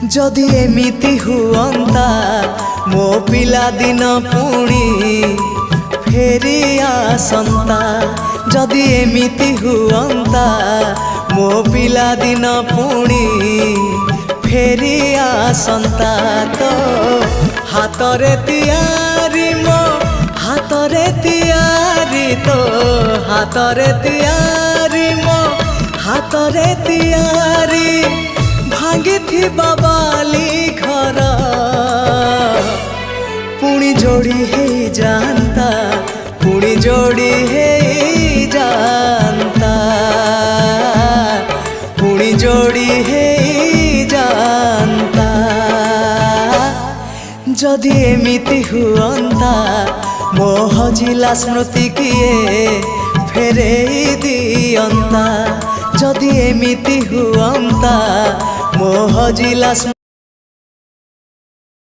जदि एमिति हुअंता मो पिला दिन पुणी फेरी आसंता। जदि एमिति हुअंता मो पिला दिन पुणी फेरी आसंता। तो हातरे तियारी मो हातरे तियारी तो हातरे तियारी मो हातरे तियारी भांगी थी बाबाली घर पुणी जोड़ी है जानता पुणी जोड़ी है जानता पुणी जोड़ी है जानता। जदि एमिति हुअंता मो हजिला स्मृति किए फेरे दियंता। जदि एमिति हुअंता मो हजिला